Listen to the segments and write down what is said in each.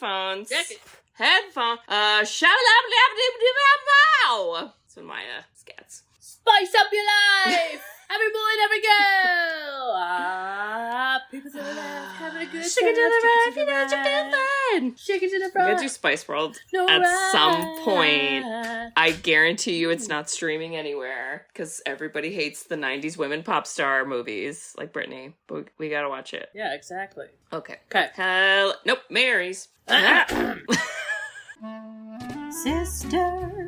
headphones. Check it. Headphone. That's when my scats. Spice up your life! Every boy and every girl! People to the left, having a good time. Shake it to the right, you know what you're doing. Shake it to the We're front. gonna do Spice World No at right. some point. I guarantee you it's not streaming anywhere because everybody hates the 90s women pop star movies like Britney. But we gotta watch it. Yeah, exactly. Okay. Okay. Mary's. Sisters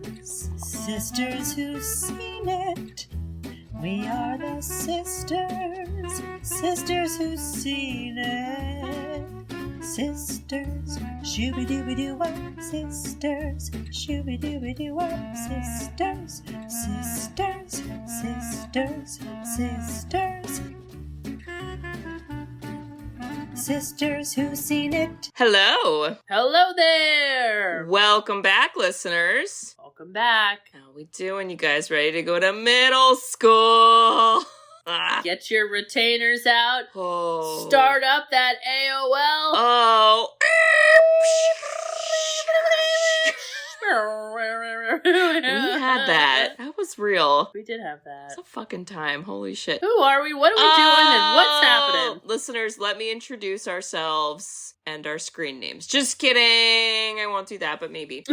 who've seen it. We are the sisters who've seen it. Sisters, shooby-dooby-doo-wop, sisters, shooby-dooby-doo-wop, sisters, sisters who've seen it. Hello. Hello there! Welcome back, listeners. Welcome back. How we doing? You guys ready to go to middle school? Get your retainers out. Oh. Start up that AOL. Oh. We had that. That was real. We did have that. It's a fucking time. Holy shit. Who are we? What are we doing? And what's happening? Listeners, let me introduce ourselves and our screen names. Just kidding. I won't do that, but maybe.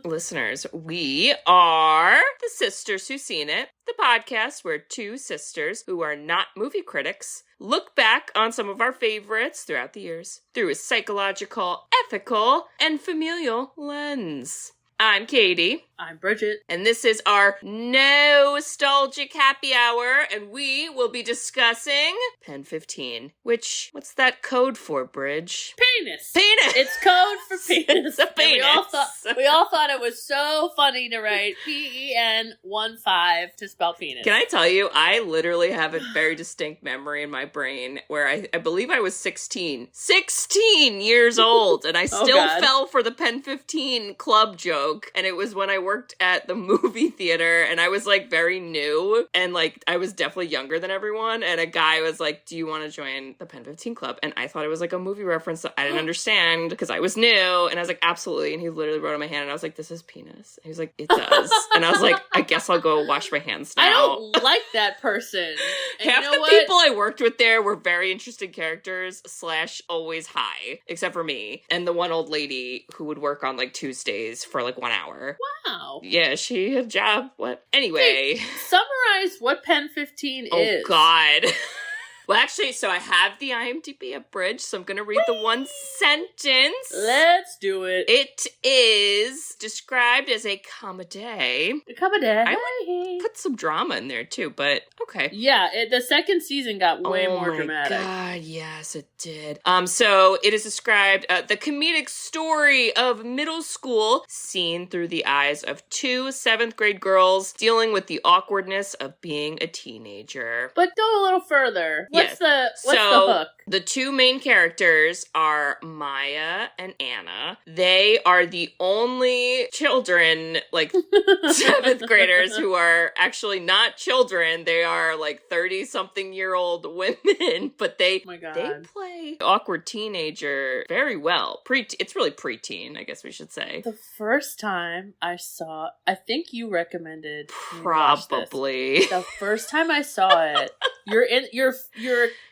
Listeners, we are the Sisters Who Seen It, the podcast where two sisters who are not movie critics look back on some of our favorites throughout the years through a psychological, ethical, and familial lens. I'm Katie. I'm Bridget. And this is our nostalgic happy hour, and we will be discussing Pen15, which, what's that code for, Bridge? Penis. Penis! It's code for penis. It's a penis. We all thought it was so funny to write PEN15 to spell penis. Can I tell you, I literally have a very distinct memory in my brain where I believe I was 16 years old, and I still fell for the Pen15 club joke, and it was when I worked at the movie theater, and I was like very new, and like I was definitely younger than everyone, and a guy was like, do you want to join the Pen15 club? And I thought it was like a movie reference that I didn't understand because I was new, and I was like, absolutely. And he literally wrote on my hand, and I was like, this is penis. And he was like, it does. And I was like, I guess I'll go wash my hands now. I don't like that person. And half you know the people I worked with there were very interesting characters / always high, except for me and the one old lady who would work on like Tuesdays for like 1 hour. Wow. Yeah, she had a job. What? Anyway. Hey, summarize what Pen15 is. Oh, God. Well, actually, so I have the IMDb abridged, so I'm going to read the one sentence. Let's do it. It is described as a comedy. I would put some drama in there, too, but okay. Yeah, the second season got way more dramatic. Oh, my God, yes, it did. So it is described, the comedic story of middle school seen through the eyes of two 7th grade girls dealing with the awkwardness of being a teenager. But go a little further. What's the hook? The two main characters are Maya and Anna. They are the only children, like 7th graders who are actually not children. They are like 30-something-year-old women, but they play awkward teenager very well. It's really preteen, I guess we should say. The first time I saw, I think you recommended. Probably. The first time I saw it, your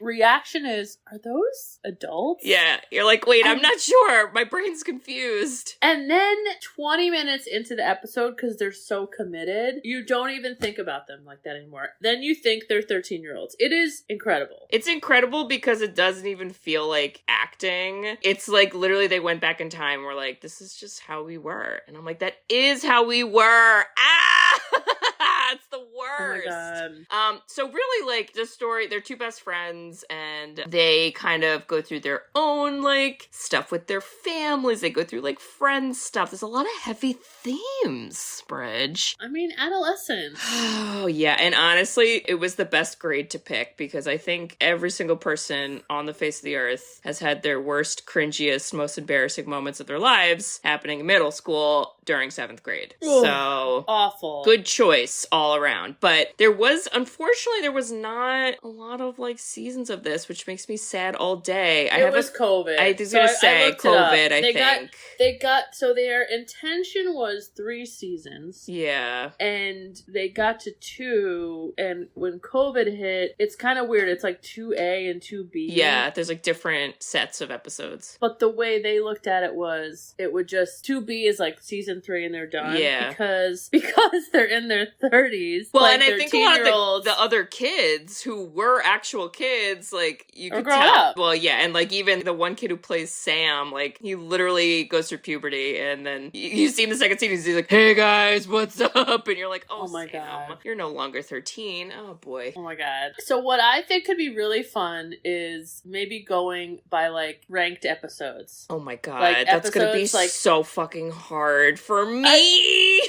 reaction is, are those adults? Yeah, you're like, wait, I'm not sure. My brain's confused. And then 20 minutes into the episode, because they're so committed, you don't even think about them like that anymore. Then you think they're 13-year-olds. It is incredible. It's incredible because it doesn't even feel like acting. It's like literally they went back in time and were like, this is just how we were. And I'm like, that is how we were. It's the worst. Oh my God. So really, like, the story, they're two best friends, and they kind of go through their own, like, stuff with their families. They go through, like, friend stuff. There's a lot of heavy themes, Bridge. I mean, adolescence. Oh, yeah. And honestly, it was the best grade to pick, because I think every single person on the face of the earth has had their worst, cringiest, most embarrassing moments of their lives happening in middle school. during 7th grade. Ugh, so awful. Good choice all around. But unfortunately, there was not a lot of like seasons of this, which makes me sad all day. It was COVID. I was going to say COVID, I think. So their intention was 3 seasons. Yeah. And they got to 2, and when COVID hit, it's kind of weird. It's like 2A and 2B. Yeah, there's like different sets of episodes. But the way they looked at it was, it would just, 2B is like season 3 and they're done. Yeah. Because they're in their 30s. Well, like and I think a lot of the other kids who were actual kids, like, you could tell. Up. Well, yeah, and like even the one kid who plays Sam, like, he literally goes through puberty, and then you see him in the second season, he's like, hey guys, what's up? And you're like, oh my Sam, God. You're no longer 13. Oh boy. Oh my God. So what I think could be really fun is maybe going by like ranked episodes. Oh my God. Like, that's gonna be like, so fucking hard for me.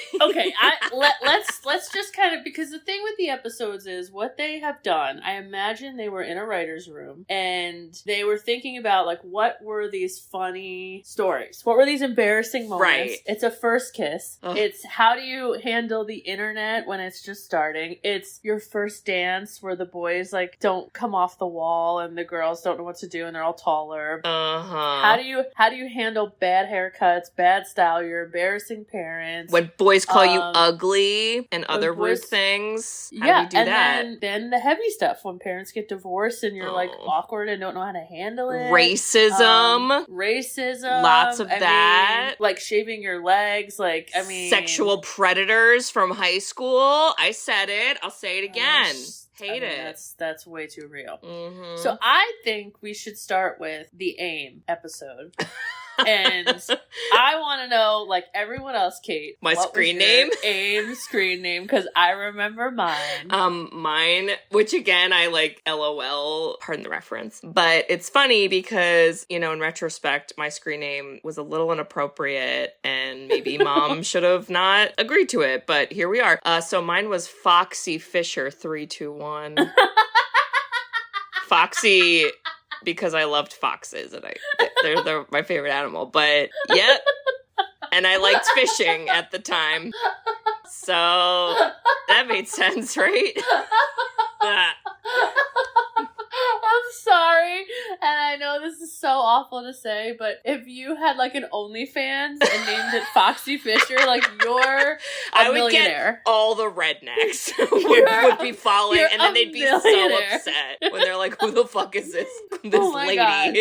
Let's just kind of, because the thing with the episodes is what they have done. I imagine they were in a writer's room and they were thinking about like, what were these funny stories? What were these embarrassing moments? Right. It's a first kiss. Ugh. It's how do you handle the internet when it's just starting? It's your first dance where the boys like don't come off the wall and the girls don't know what to do and they're all taller. Uh-huh. How do you handle bad haircuts, bad style, your embarrassing parents? When boys call you ugly and other rude things. How do you do that? Then the heavy stuff when parents get divorced and you're like awkward and don't know how to handle it. Racism. Lots of that. Mean, like shaving your legs. Like, I mean. Sexual predators from high school. I said it. I'll say it again. Hate it. That's way too real. Mm-hmm. So I think we should start with the AIM episode. And I want to know, like everyone else, Kate, my screen name? AIM screen name, because I remember mine. Mine, which again, I like LOL, pardon the reference, but it's funny because, you know, in retrospect, my screen name was a little inappropriate and maybe mom should have not agreed to it, but here we are. So mine was Foxy Fisher 321. Foxy, because I loved foxes and they're my favorite animal, but yep. And I liked fishing at the time. So that made sense, right? I'm sorry, and I know this is so awful to say, but if you had like an OnlyFans and named it Foxy Fisher, like you're a millionaire. Get all the rednecks would be following, and then they'd be so upset when they're like, "Who the fuck is this lady?" God.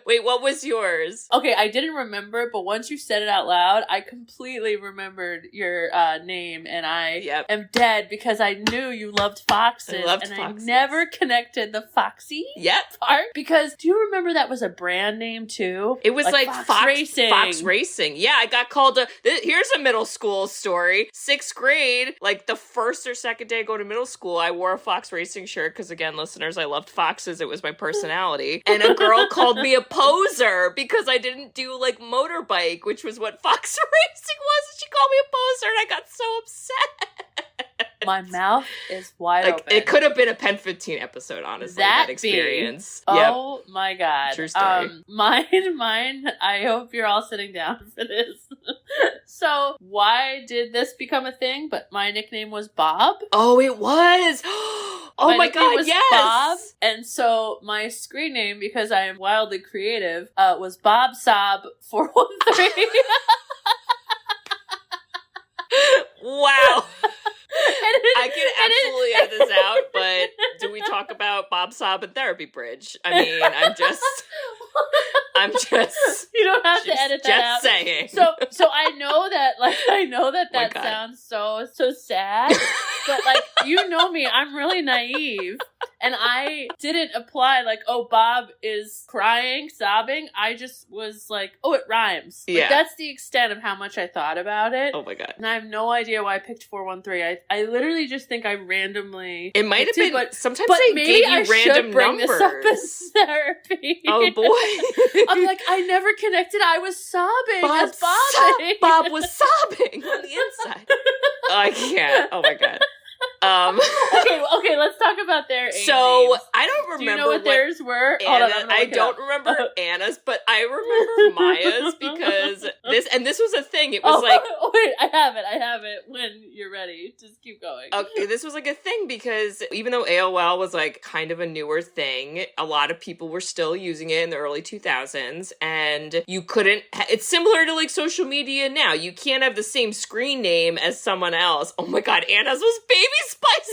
Wait, what was yours? Okay, I didn't remember it, but once you said it out loud, I completely remembered your name, and I am dead because I knew you loved foxes, I never connected the Foxy part, because do you remember that was a brand name too? It was like Fox Racing. Fox Racing. Yeah, I got called here's a middle school story. 6th grade, like the first or second day I go to middle school, I wore a Fox Racing shirt because, again, listeners, I loved foxes. It was my personality. And a girl called me a poser because I didn't do like motorbike, which was what Fox Racing was. And she called me a poser and I got so upset. My mouth is wide open. It could have been a Pen15 episode, honestly, that experience. Oh my God. True story. Mine, I hope you're all sitting down for this. So, why did this become a thing? But my nickname was Bob. Oh, it was! Oh my God, was yes! Bob. And so, my screen name, because I am wildly creative, was Bob Sob 413. Wow. I can absolutely edit this out, but do we talk about Bob Sob and Therapy Bridge? I mean, I'm just you don't have to edit that out. Just saying. So I know that sounds so sad, but like, you know me, I'm really naive. And I didn't apply like, oh, Bob is crying, sobbing. I just was like, oh, it rhymes. Like, that's the extent of how much I thought about it. Oh my God. And I have no idea why I picked 413. I literally just think I randomly. It might have been, but sometimes they gave you random numbers. This up as therapy. Oh boy. I'm like, I never connected. I was sobbing. Bob was sobbing on the inside. Oh, I can't. Oh my God. Okay, let's talk about their names. So, I don't remember. Do you know what theirs were? I don't remember Anna's, but I remember Maya's because this was a thing. It was wait, I have it when you're ready. Just keep going. Okay, this was like a thing because even though AOL was like kind of a newer thing, a lot of people were still using it in the early 2000s, and you couldn't, it's similar to like social media now. You can't have the same screen name as someone else. Oh my god, Anna's was Baby Spice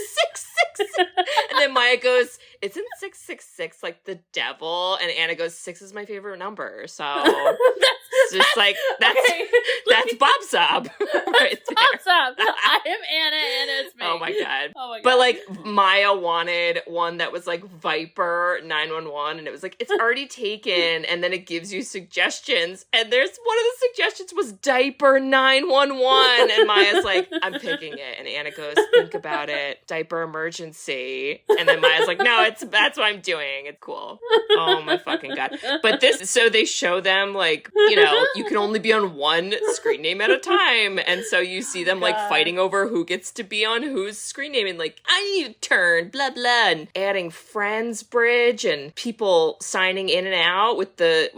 666. And then Maya goes, isn't 666 like the devil? And Anna goes, 6 is my favorite number. So it's just like, that's Bob Sob. Right there. Bob Sob. I am Anna, and it's me. Oh my god. But like Maya wanted one that was like Viper 911, and it was like, it's already taken, and then it gives you suggestions, and there's one of the suggestions was Diaper 911, and Maya's like, I'm picking it, and Anna goes, think about it, diaper emergency, and then Maya's like, no, that's what I'm doing, it's cool. Oh my fucking god. But so they show them like, you know, you can only be on one screen name at a time, and so you see them like fighting over who gets to be on whose screen name, and like, I need a turn, blah blah, and adding friends bridge and people signing in and out with the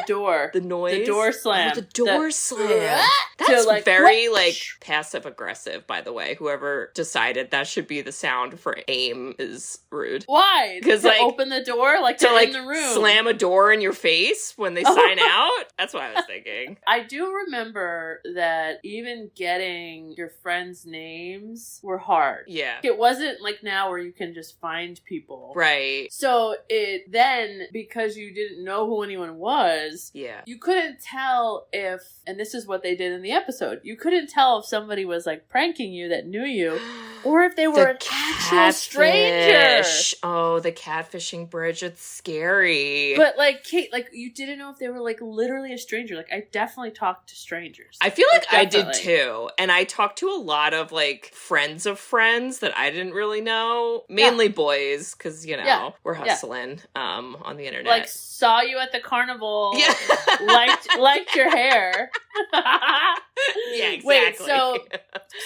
door, the noise, the door slam, the door slam. That's like, very like passive aggressive, by the way. Whoever decided that should be the sound for aim is rude. Why? Because like open the door, like to like in the room, slam a door in your face when they sign out. That's what I was thinking. I do remember that even getting your friends' names were hard. Yeah, it wasn't like now where you can just find people, right? So it then, because you didn't know who anyone was, you couldn't tell if, and this is what they did in the episode, you couldn't tell if somebody was like pranking you that knew you, or if they were an actual stranger. Oh, the catfishing bridge, it's scary. But like, Kate, like you didn't know if they were like literally a stranger. Like I definitely talked to strangers. I feel like I did too. And I talked to a lot of like friends of friends that I didn't really know. Mainly boys, because you know, we're hustling on the internet. Like saw you at the carnival, liked your hair. Yeah, exactly. Wait,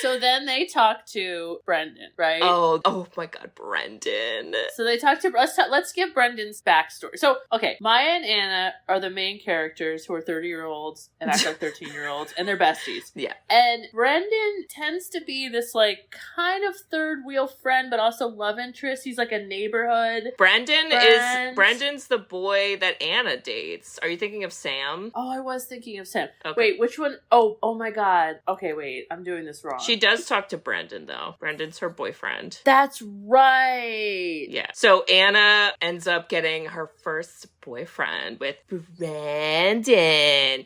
so then they talk to Brendan, right? Oh my god, Brendan. So they talk to, let's give Brendan's backstory. So, okay, Maya and Anna are the main characters who are 30-year-olds and act like 13-year-olds, and they're besties. Yeah. And Brendan tends to be this, like, kind of third wheel friend, but also love interest. He's like a neighborhood friend. Brendan's the boy that Anna dates. Are you thinking of Sam? Oh, I was thinking of Sam. Okay. Wait, which one? Oh my god. Okay, wait, I'm doing this wrong. She does talk to Brendan, though. Brendan's her boyfriend. That's right. Yeah. So Anna ends up getting her first boyfriend with Brendan,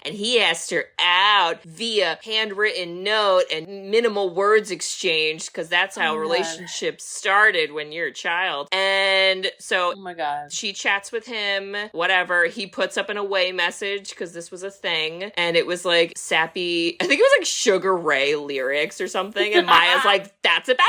and he asked her out via handwritten note and minimal words exchanged, because that's how relationships started when you're a child. And so oh my god, she chats with him, whatever. He puts up an away message, because this was a thing, and it was like sappy, I think it was like Sugar Ray lyrics or something, and Maya's like, that's about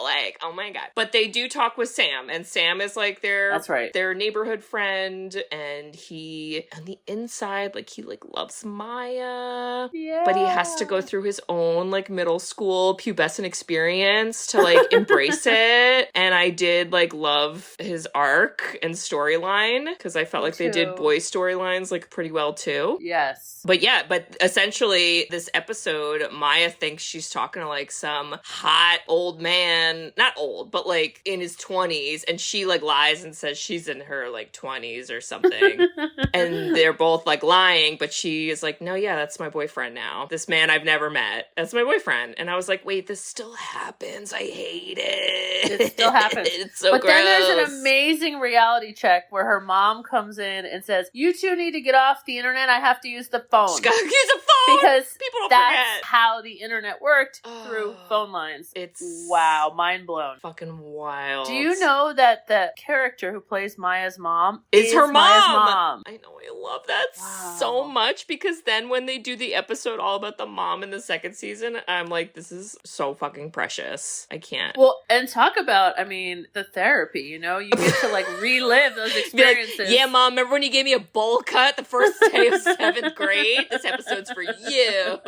like, oh my god. But they do talk with Sam, and Sam is like their neighborhood friend, and he on the inside, like, he like loves Maya, but he has to go through his own like middle school pubescent experience to like embrace it. And I did like love his arc and storyline, because I felt like they did boy storylines like pretty well too. Yes. But essentially this episode, Maya thinks she's talking to like some hot old man, not old, but like in his 20s, and she like lies and says she's in her like 20s or something. And they're both like lying, but she is like, no, yeah, that's my boyfriend now. This man I've never met, that's my boyfriend. And I was like, wait, this still happens. I hate it. It still happens. It's so but gross. Then there's an amazing reality check where her mom comes in and says, you two need to get off the internet. I have to use the phone. She gotta use a phone! Because people don't that's forget how the internet worked, through phone lines. It's wow, mind blown. Fucking wild. Do you know that the character who plays Maya's mom is her mom? Maya's mom. I know, I love that so much, because then when they do the episode all about the mom in the second season, I'm like, this is so fucking precious. I can't. Well, and talk about, I mean, the therapy, you know? You get to like relive those experiences. Like, yeah, Mom, remember when you gave me a bowl cut the first day of 7th grade? This episode's for you.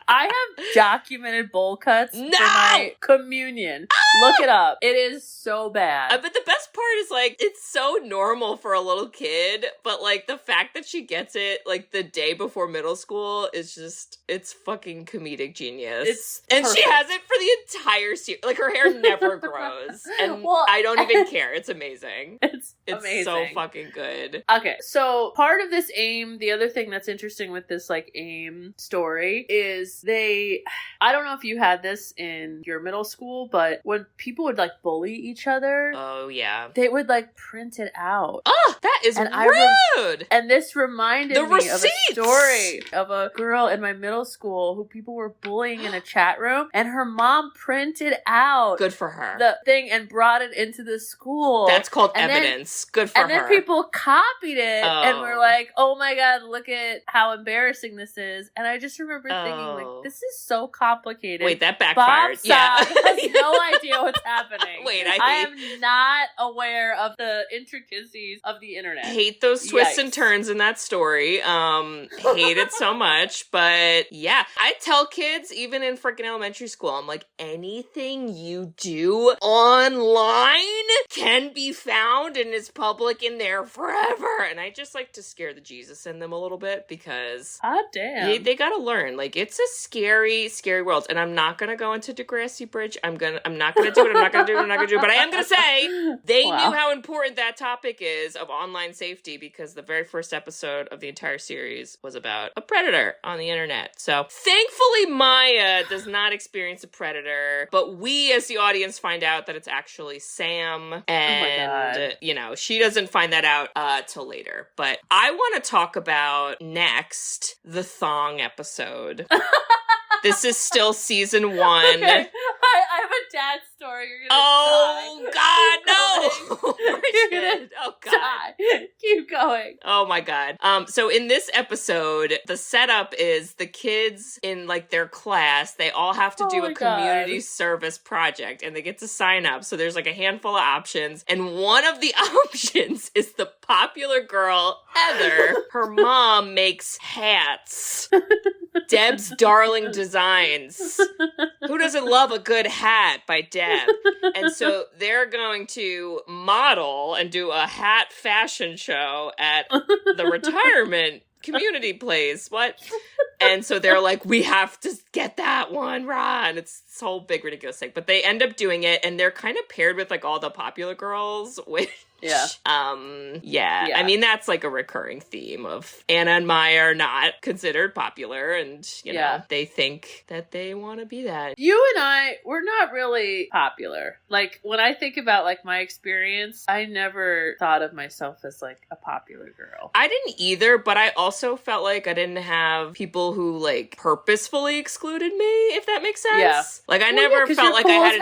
I have documented bowl cuts for my communion. Look it up. It is so bad. But the best part is, like, it's so normal for a little kid, but, like, the fact that she gets it, like, the day before middle school is just, it's fucking comedic genius. And perfect. She has it for the entire series. Like, her hair never grows. And I don't even care. It's amazing. It's amazing. So fucking good. Okay, so part of this AIM, the other thing that's interesting with this, like, AIM story is I don't know if you had this in your middle school, but when people would, like, bully each other. Oh, yeah. They would, like, print it out. Oh, that is rude! And this reminded me of a story of a girl in my middle school who people were bullying in a chat room, and her mom printed out good for her the thing and brought it into the school. That's called evidence. Good for her. And then people copied it and were like, oh my god, look at how embarrassing this is. And I just remember thinking, like, this is so complicated. Wait, that backfired. Bob has no idea what's happening. Wait, I am not aware of the intricacies of the internet. Hate those twists and turns in that story. Hate it so much. But yeah, I tell kids, even in freaking elementary school, I'm like, anything you do online can be found and is public in there forever. And I just like to scare the Jesus in them a little bit because damn. They gotta learn. Like, it's a scary, scary world. And I'm not gonna go into Degrassi Bridge. I'm not gonna do it. But I am gonna say they knew how important that topic is of online safety because the very first episode of the entire series was about a predator on the internet. So thankfully Maya does not experience a predator, but we as the audience find out that it's actually Sam, and you know, she doesn't find that out till later. But I want to talk about next the thong episode. This is still season 1. Okay. I have a dad story. You're gonna die. God, no! Bridget. Oh God. Die. Keep going. Oh my God. So in this episode, the setup is the kids in, like, their class, they all have to do a community service project and they get to sign up. So there's, like, a handful of options, and one of the options is the popular girl Heather. Her mom makes hats. Deb's Darling Designs. Who doesn't love a good hat by Deb? And so they're going to model and do a hat fashion show at the retirement community place. What? And so they're like, we have to get that one, Ron. It's this whole big ridiculous thing. But they end up doing it, and they're kind of paired with, like, all the popular girls, which... Yeah. I mean, that's like a recurring theme of Anna and Maya are not considered popular, and, you know, they think that they want to be that. You and I, we're not really popular. Like, when I think about, like, my experience, I never thought of myself as, like, a popular girl. I didn't either, but I also felt like I didn't have people who, like, purposefully excluded me, if that makes sense. Yeah. Like, I never felt like I had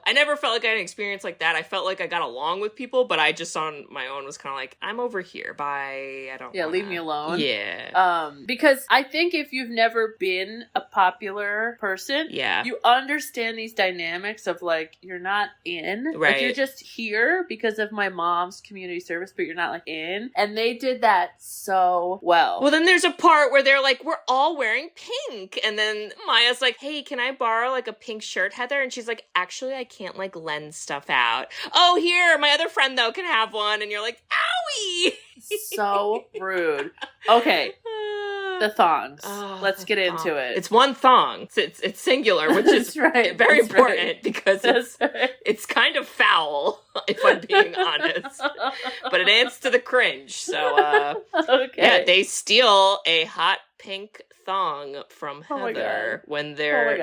I never felt like I had an experience like that. I felt like I got along with people, but I just on my own was kind of like, I'm over here. Bye. I don't leave me alone. Yeah. Because I think if you've never been a popular person, you understand these dynamics of, like, you're not in. Right. Like, you're just here because of my mom's community service, but you're not, like, in. And they did that so well. Well, then there's a part where they're like, we're all wearing pink. And then Maya's like, hey, can I borrow, like, a pink shirt, Heather? And she's like, actually, I can't, like, lend stuff out. Oh, here, my other friend, though, can have one. And you're like, owie! So rude. Okay. The thongs. Let's get into it. It's one thong. It's singular, which is very important because it's kind of foul, if I'm being honest. But it adds to the cringe. So, yeah, they steal a hot pink thong from Heather when they're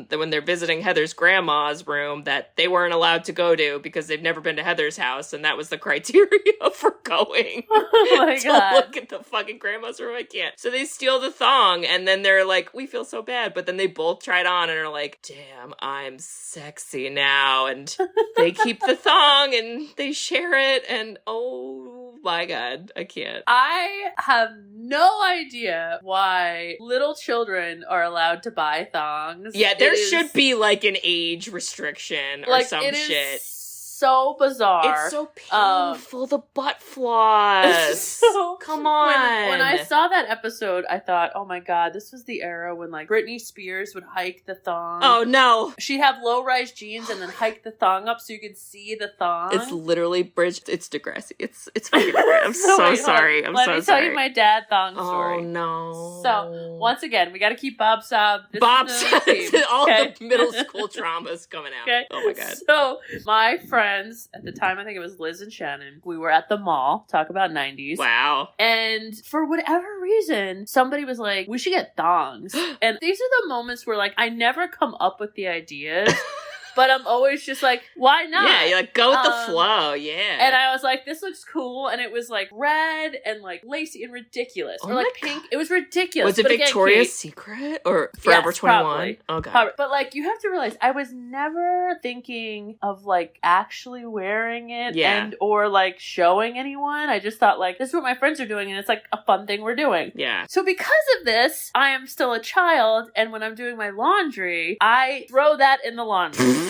when they're visiting Heather's grandma's room that they weren't allowed to go to because they've never been to Heather's house, and that was the criteria for going. Oh my God. Look at the fucking grandma's room. I can't. So they steal the thong, and then they're like, we feel so bad, but then they both try it on and are like, damn, I'm sexy now, and they keep the thong and they share it, and oh my God, I can't. I have no idea why little children are allowed to buy thongs. Yeah, there should be, like, an age restriction or some shit. so bizarre. It's so painful, the butt floss. So, come on. When I saw that episode, I thought, oh my god, this was the era when like Britney Spears would hike the thong. Oh no. She'd have low-rise jeans and then hike the thong up so you could see the thong. It's literally Bridget. It's Degrassi. It's fucking Degrassi. I'm so sorry. I'm so sorry. Let me tell you my dad thong story. Oh no. So once again, we got to keep Bob Sob. Bob Sob. All the middle school traumas coming out. Okay. Oh my god. So my friends at the time, I think it was Liz and Shannon. We were at the mall. Talk about 90s. Wow. And for whatever reason, somebody was like, "We should get thongs." And these are the moments where like I never come up with the ideas. But I'm always just like, why not? Yeah, you're like, go with the flow, yeah. And I was like, this looks cool. And it was like red and like lacy and ridiculous. Or like pink. God. It was ridiculous. Was it Victoria's Secret or Forever 21? Probably. Oh, God. Probably. But like, you have to realize, I was never thinking of like actually wearing it and or like showing anyone. I just thought like, this is what my friends are doing and it's like a fun thing we're doing. Yeah. So because of this, I am still a child. And when I'm doing my laundry, I throw that in the laundry.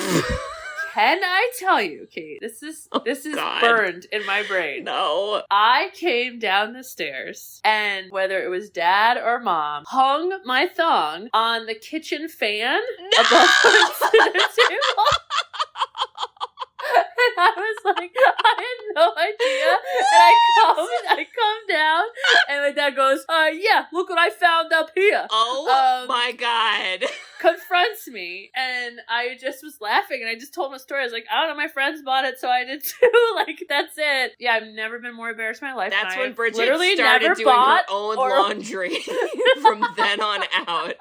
Can I tell you, Kate? This is burned in my brain. No. I came down the stairs and whether it was dad or mom, hung my thong on the kitchen fan above the dinner table. And I was like, I had no idea. And I come down, and my dad goes, yeah, look what I found up here. Oh my god. Confronts me, and I just was laughing, and I just told him a story. I was like, I don't know, my friends bought it, so I did too. Like, that's it. Yeah, I've never been more embarrassed in my life. That's when Bridget literally started doing her own laundry from then on out.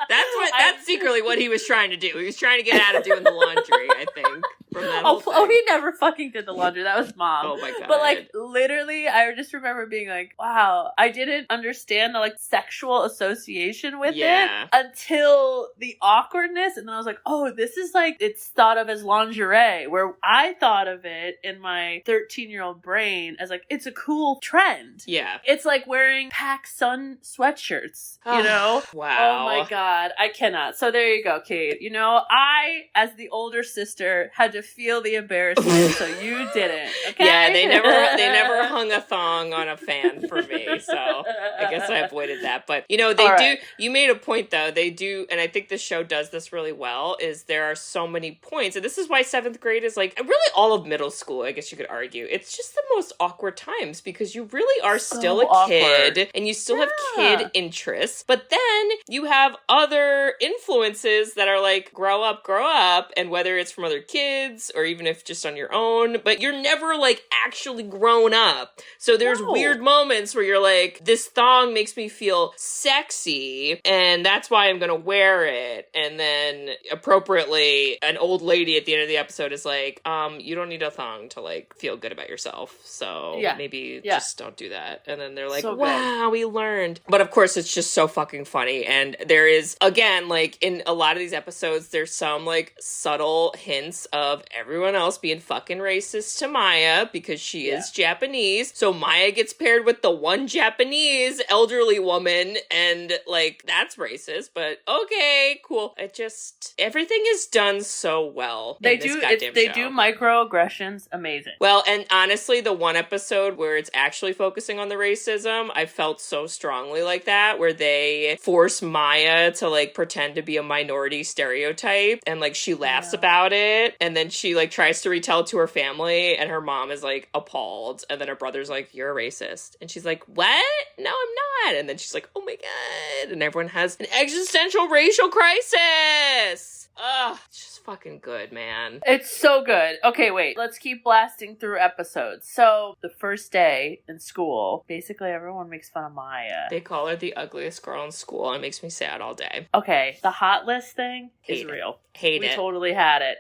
That's secretly what he was trying to do. He was trying to get out of doing the laundry, I think. From that whole thing. He never fucking did the laundry. That was mom. Oh my god. But like, literally, I just remember being like, wow, I didn't understand the like sexual association with it until the awkwardness. And then I was like, oh, this is like, it's thought of as lingerie, where I thought of it in my 13-year-old brain as like, it's a cool trend. Yeah. It's like wearing PacSun sweatshirts, you know? Wow. Oh my god, I cannot. So there you go, Kate. You know, I, as the older sister, had to feel the embarrassment, so you didn't. Okay? Yeah, they never hung a thong on a fan for me, so I guess I avoided that. But you know, you made a point though. They do, and I think the show does this really well, is there are so many points, and this is why 7th grade is like really all of middle school, I guess you could argue. It's just the most awkward times because you really are still a kid and you still have kid interests, but then you have other influences that are like grow up, and whether it's from other kids or even if just on your own, but you're never like actually grown up. So there's weird moments where you're like, this thong makes me feel sexy and that's why I'm gonna wear it. And then appropriately, an old lady at the end of the episode is like, you don't need a thong to like feel good about yourself. So maybe just don't do that. And then they're like, wow, we learned. But of course it's just so fucking funny. And there is, again, like in a lot of these episodes, there's some like subtle hints of everyone else being fucking racist to Maya because she is Japanese. So Maya gets paired with the one Japanese elderly woman and like that's racist, but okay, cool. Everything is done so well. They do microaggressions amazing. Well, and honestly, the one episode where it's actually focusing on the racism, I felt so strongly like that, where they force Maya to like pretend to be a minority stereotype and like she laughs about it and then she like tries to retell it to her family and her mom is like appalled and then her brother's like, you're a racist, and she's like, what? No, I'm not. And then she's like, oh my god, and everyone has an existential racial crisis. Ugh, it's just fucking good, man. It's so good. Okay, wait. Let's keep blasting through episodes. So, the first day in school, basically everyone makes fun of Maya. They call her the ugliest girl in school. It makes me sad all day. Okay, the hot list thing is real. We totally had it.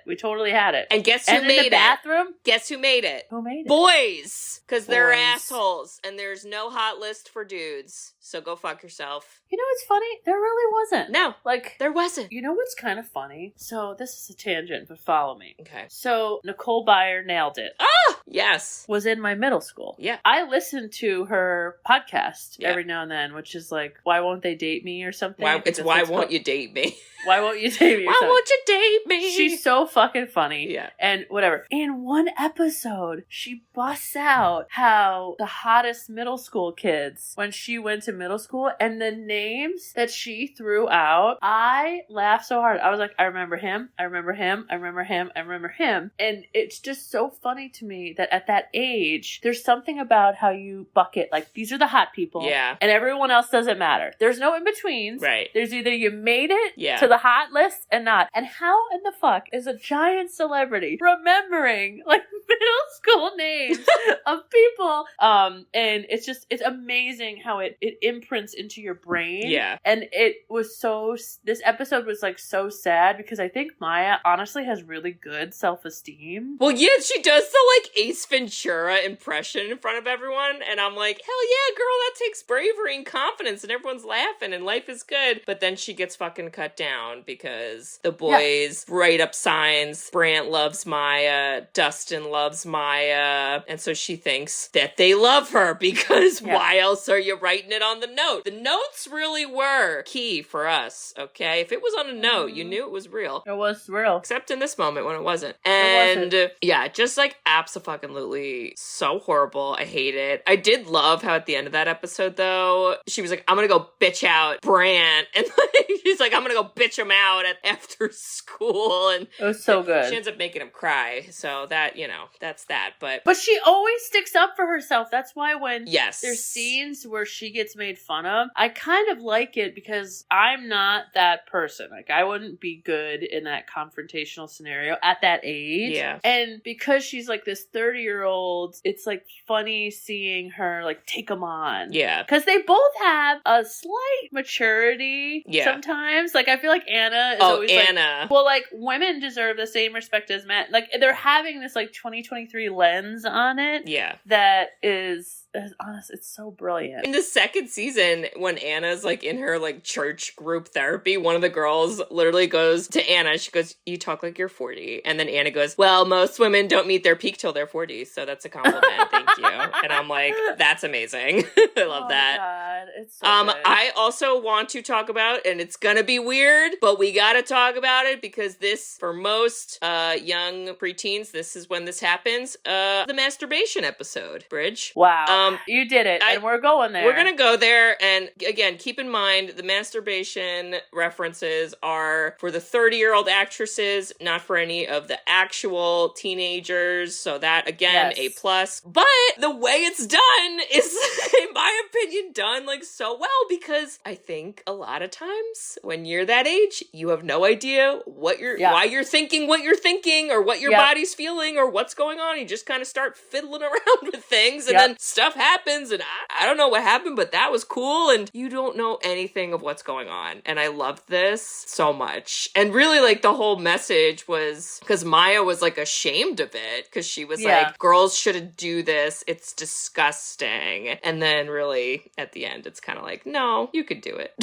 And guess who made it? In the bathroom? Guess who made it? Who made it? Boys! Because they're assholes. And there's no hot list for dudes. So go fuck yourself. You know what's funny? There really wasn't. No. Like, there wasn't. You know what's kind of funny? funny. So this is a tangent, but follow me. Okay. So Nicole Byer nailed it. Ah! Yes. Was in my middle school. Yeah. I listen to her podcast every now and then, which is like, Why Won't They Date Me or something? Why Won't You Date Me? Why Won't You Date Me? Why won't you date me? She's so fucking funny. Yeah. And whatever. In one episode, she busts out how the hottest middle school kids when she went to middle school and the names that she threw out, I laughed so hard. I was like, I remember him. I remember him. I remember him. I remember him. And it's just so funny to me that at that age, there's something about how you bucket, like, these are the hot people. Yeah. And everyone else doesn't matter. There's no in-betweens. Right. There's either you made it to the hot list and not. And how in the fuck is a giant celebrity remembering, like, middle school names of people? And it's amazing how it imprints into your brain. Yeah. And it was this episode was, like, so sad because I think Maya honestly has really good self-esteem. Well, yeah, she does the, like, Ace Ventura impression in front of everyone, and I'm like, hell yeah, girl, that takes bravery and confidence, and everyone's laughing, and life is good. But then she gets fucking cut down because the boys write up signs, Brant loves Maya, Dustin loves Maya, and so she thinks that they love her because why else are you writing it on the note? The notes really were key for us, okay? If it was on a note, you knew it was real. It was real. Except in this moment when it wasn't. And yeah, just like abso-fucking-lutely so horrible. I hate it. I did love how at the end of that episode, though, she was like, I'm gonna go bitch out Brant. And like, she's like, I'm gonna go bitch him out after school. And it was so good. She ends up making him cry. So that, that's that. But she always sticks up for herself. That's why when there's scenes where she gets made fun of, I kind of like it because I'm not that person. Like, I wouldn't be good in that confrontational scenario at that age. Yeah. And because she's like this 30-year-old, it's like funny seeing her like take them on. Yeah. Because they both have a slight maturity sometimes. Like, I feel like Anna is always Anna. like, well, like, women deserve the same respect as men. Like, they're having this like 2023 lens on it. Yeah. That is honest, it's so brilliant. In the second season, when Anna's like in her like church group therapy, one of the girls literally goes to Anna, she goes, you talk like you're 40. And then Anna goes, well, most women don't meet their peak till they're 40, so that's a compliment. Thank you. And I'm like, that's amazing. I love that. God, it's so good. I also want to talk about, and it's gonna be weird, but we gotta talk about it because this, for most young preteens, this is when this happens, the masturbation episode, Bridge. Wow. You did it, and we're going there. We're gonna go there, and again, keep in mind, the masturbation references are for the 30-year-old actresses, not for any of the actual teenagers, so that, again, A+. But the way it's done is, in my opinion, done, like, so well, because I think a lot of times, when you're that age, you have no idea what why you're thinking what you're thinking, or what your body's feeling, or what's going on. You just kind of start fiddling around with things, and then stuff happens, and I don't know what happened, but that was cool, and you don't know anything of what's going on. And I loved this so much. And really, like, the whole message was, because Maya was, like, ashamed of it, because she was like, girls shouldn't do this, it's disgusting. And then really, at the end, it's kind of like, no, you could do it.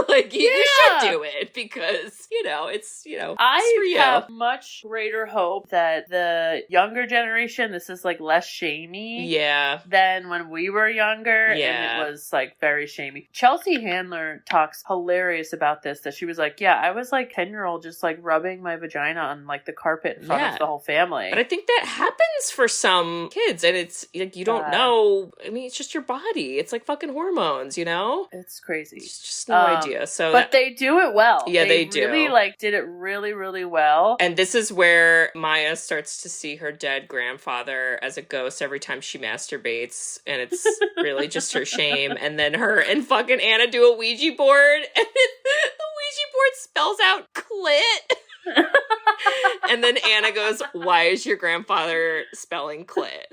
Like, you should do it, because, it's, I have much greater hope that the younger generation, this is, like, less shamey than when we were younger, and it was, like, very shamey. Chelsea Handler talks hilarious about this, that she was like, I was, like, 10-year-old just, like, rubbing my vagina on, like, the carpet in front of the whole family. But I think that happens for some kids, and it's, like, you don't know. I mean, it's just your body. It's like fucking hormones, It's crazy. It's just no idea. So, but they do it well. Yeah, they do. Really, like, did it really, really well. And this is where Maya starts to see her dead grandfather as a ghost every time she masturbates, and it's really just her shame. And then her and fucking Anna do a Ouija board, and the Ouija board spells out clit. And then Anna goes, why is your grandfather spelling clit?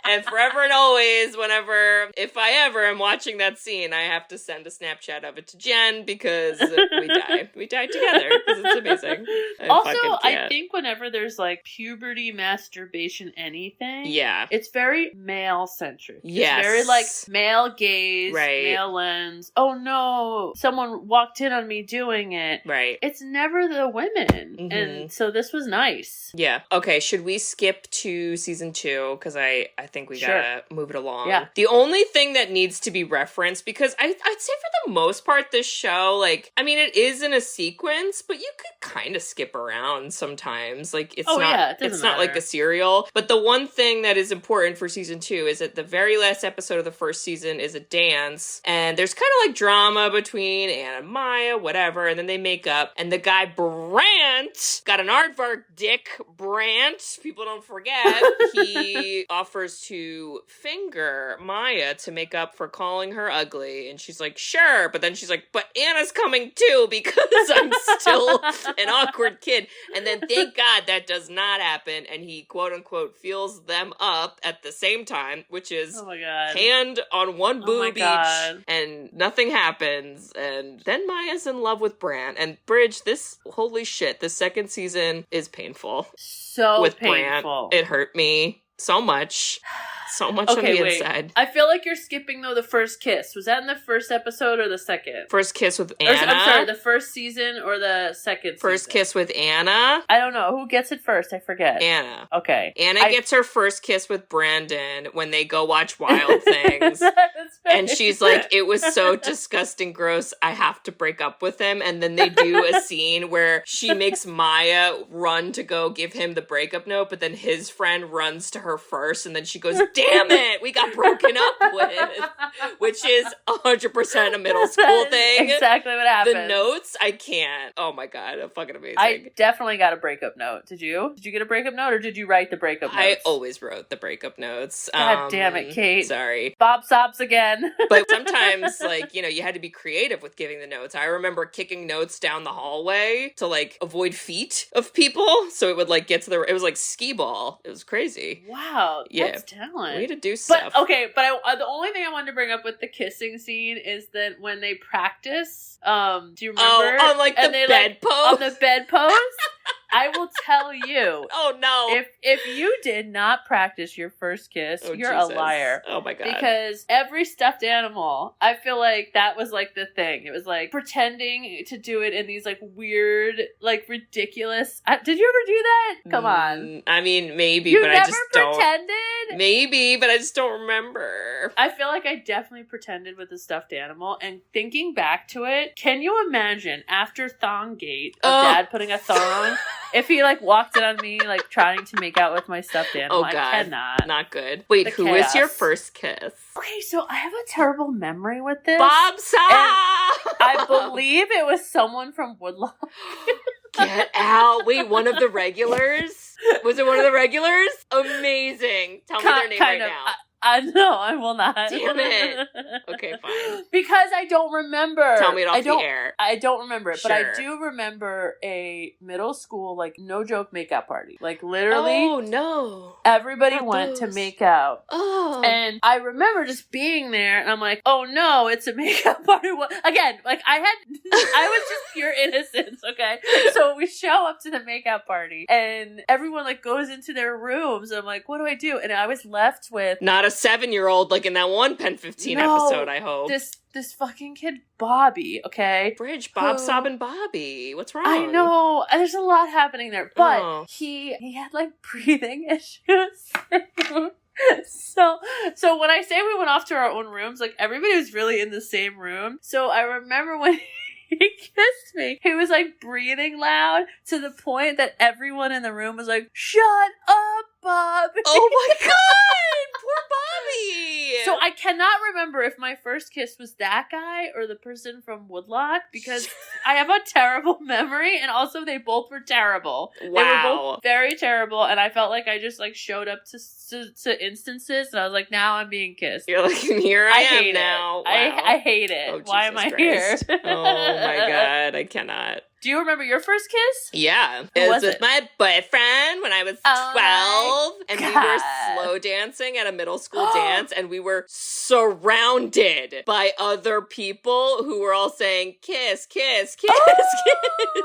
And forever and always, if I ever am watching that scene, I have to send a Snapchat of it to Jen because we die. We die together because it's amazing. I think whenever there's like puberty, masturbation, anything, it's very male centric. Yes. It's very like male gaze, right. male lens. Oh no, someone walked in on me doing it. Right. It's never the women. Mm-hmm. And so this was nice. Yeah. Okay, should we skip to season 2? Because I think we gotta move it along. Yeah. The only thing that needs to be referenced, because I'd say for the most part, this show, like, I mean, it is in a sequence, but you could kind of skip around sometimes. Like, it's not like a serial. But the one thing that is important for season 2 is that the very last episode of the first season is a dance, and there's kind of like drama between Anna and Maya, whatever, and then they make up, and the guy Brant got an aardvark dick. Brant, people don't forget, he offers to finger Maya to make up for calling her ugly, and she's like, sure, but then she's like, but Anna's coming too because I'm still an awkward kid. And then thank God that does not happen, and he quote unquote feels them up at the same time, which is hand on one boob each, and nothing happens, and then Maya's in love with Brant. And Bridge, holy shit, the second season is painful. So with painful. Brant. It hurt me so much. So much on the inside. I feel like you're skipping, though, the first kiss. Was that in the first episode or the second? First kiss with Anna? I'm sorry, the first season or the second season? First kiss with Anna? I don't know. Who gets it first? I forget. Anna. Okay. Anna gets her first kiss with Brandon when they go watch Wild Things. And she's like, it was so disgusting gross, I have to break up with him. And then they do a scene where she makes Maya run to go give him the breakup note, but then his friend runs to her first, and then she goes, damn it, we got broken up with, which is 100% a middle school thing. Exactly what happened. The notes, I can't. Oh my God, fucking amazing. I definitely got a breakup note. Did you? Did you get a breakup note, or did you write the breakup notes? I always wrote the breakup notes. God damn it, Kate. Sorry. Bob sobs again. But sometimes, like, you had to be creative with giving the notes. I remember kicking notes down the hallway to, like, avoid feet of people, so it would, like, get to it was like skee ball. It was crazy. Wow, that's talent. We had to do stuff. But the only thing I wanted to bring up with the kissing scene is that when they practice, do you remember? Oh, on like the bed pose? On the bed pose? I will tell you. Oh no. If you did not practice your first kiss, you're Jesus. A liar. Oh my God. Because every stuffed animal, I feel like that was like the thing. It was like pretending to do it in these like weird, like ridiculous. Did you ever do that? Come on. I mean, maybe, but I just don't. You never pretended? Maybe, but I just don't remember. I feel like I definitely pretended with a stuffed animal, and thinking back to it, can you imagine after Thonggate of Dad putting a thong? If he, like, walked in on me, like, trying to make out with my stuffed animal, oh, God. I cannot. Not good. Wait, who was your first kiss? Okay, so I have a terrible memory with this. Bob Sapp! I believe it was someone from Woodlock. Get out. Wait, one of the regulars? Was it one of the regulars? Amazing. Tell me their name right now. No, I will not. Damn it. Okay, fine. Because I don't remember. Tell me it off the air. I don't remember it, Sure. but I do remember a middle school, like, no joke makeout party. Like, literally. Oh, no. Everybody Not went those. to make out. Oh. And I remember just being there, and I'm like, oh no, it's a makeout party. Again, like, I was just pure innocence, okay? So we show up to the makeout party, and everyone, like, goes into their rooms. And I'm like, what do I do? And I was left with... Not a 7-year-old like in that one Pen15 episode, I hope. This fucking kid, Bobby, okay? Bridge, Bob, Sob, and Bobby. What's wrong? I know. There's a lot happening there. But he had, like, breathing issues. So when I say we went off to our own rooms, like, everybody was really in the same room. So I remember when he kissed me, he was, like, breathing loud to the point that everyone in the room was like, shut up, Bobby. Oh my God! Poor Bobby! So I cannot remember if my first kiss was that guy or the person from Woodlock, because I have a terrible memory, and also they both were terrible. Wow. They were both very terrible, and I felt like I just, like, showed up to instances, and I was like, now I'm being kissed. You're like, here I am hate now. It. Wow. I hate it. Oh, Why Jesus am I Christ. here? Oh my God, I cannot. Do you remember your first kiss? Yeah. It was with my boyfriend when I was 12. And we were slow dancing at a middle school dance. And we were surrounded by other people who were all saying, kiss, kiss, kiss, kiss.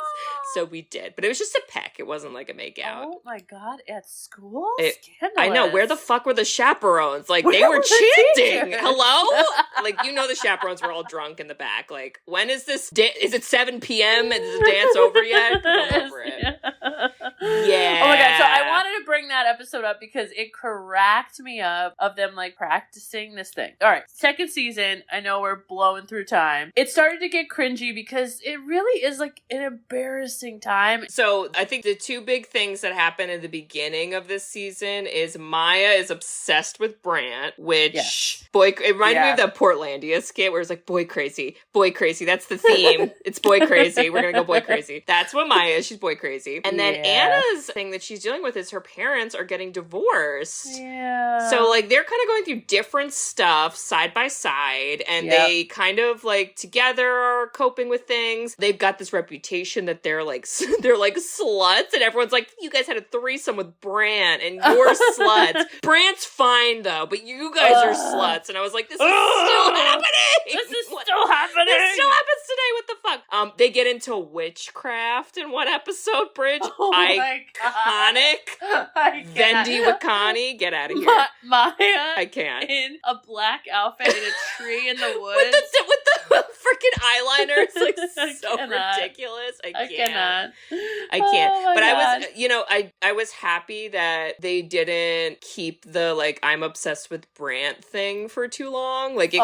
So we did. But it was just a peck. It wasn't like a make out. Oh my God. At school? I know. Where the fuck were the chaperones? Like, they were chanting. Hello? Like, you know the chaperones were all drunk in the back. Like, when is this? Is it 7 p.m.? Is the dance over yet? I'm over it. Yeah. Oh my God. So I wanted to bring that episode up because it cracked me up of them like practicing this thing. All right. Second season. I know we're blowing through time. It started to get cringy because it really is like an embarrassing time. So I think the two big things that happen in the beginning of this season is Maya is obsessed with Brant, which it reminded me of that Portlandia skit where it's like boy crazy. That's the theme. It's boy crazy. We're gonna go boy crazy. That's what Maya is. She's boy crazy. And then Anna's thing that she's dealing with is her parents are getting divorced. Yeah. So like they're kind of going through different stuff side by side, and they kind of like together are coping with things. They've got this reputation that they're like sluts, and everyone's like, you guys had a threesome with Brant and you're sluts. Brant's fine though, but you guys are sluts. And I was like, this is still happening. This is still happening. This still happens today. What the fuck? They get into witchcraft in one episode, Bridge. Oh my God. Iconic. Vendi Wakani, get out of here. Maya, I can't. In a black outfit in a tree in the woods. with the freaking eyeliner. It's like so ridiculous. I cannot. I can't. Oh but God. I was happy that they didn't keep the like I'm obsessed with Brant thing for too long. Like it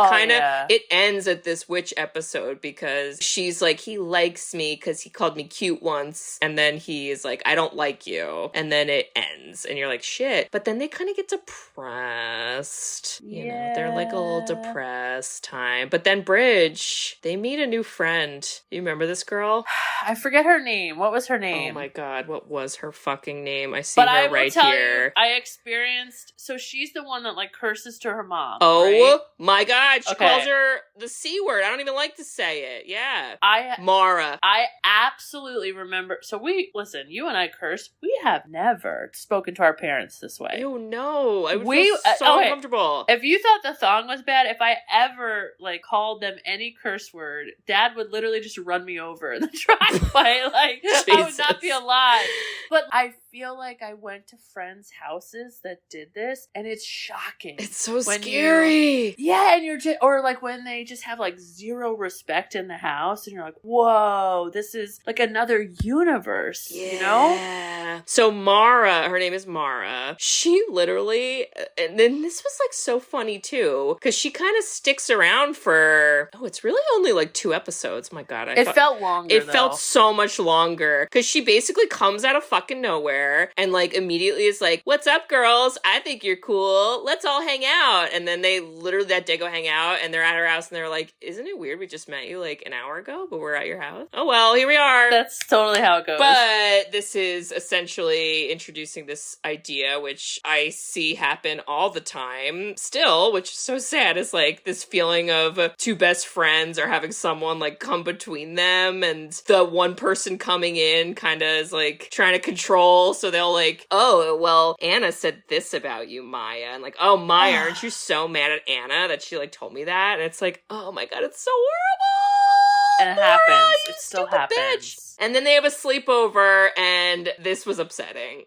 it ends at this witch episode because she's like, he likes me because he called me cute once, and then he is like, I don't like you, and then it ends and you're like, shit. But then they kind of get depressed. You know, they're like a little depressed time. But then Bridge, they meet a new friend. You remember this girl? I forget her name. What was her name? Oh my God, what was her fucking name? I see her right here. I experienced, so she's the one that like curses to her mom. Oh right? My God, she calls her the C word. I don't even like to say it. Yeah. Mara. I absolutely remember. So listen, you and I curse. We have never spoken to our parents this way. Oh no, I would feel so uncomfortable. If you thought the thong was bad, if I ever like called them any curse word, Dad would literally just run me over in the driveway. Like I would not be alive. But I feel like I went to friends' houses that did this, and it's shocking. It's so scary. And you're just, or like when they just have like zero respect in the house, and you're like, whoa, this is like another universe, you know? So Mara, her name is Mara. She literally, and then this was like so funny too, because she kind of sticks around for, it's really only like 2 episodes. My God. It felt longer. It felt so much longer, because she basically comes out of fucking nowhere and like immediately is like, what's up, girls? I think you're cool. Let's all hang out. And then they literally that day go hang out, and they're at her house, and they're like, isn't it weird we just met you like an hour ago, but we're at your house? Oh well, here we are. That's totally how it goes. But this is essentially introducing this idea, which I see happen all the time still, which is so sad. It's like this feeling of 2 best friends are having someone like come between them, and the one person coming in kind of is like trying to control. So they'll like, oh, well, Anna said this about you, Maya. And like, oh, Maya, aren't you so mad at Anna that she like told me that? And it's like, oh my God, it's so horrible. And it happens. It still happens. Bitch. And then they have a sleepover, and this was upsetting.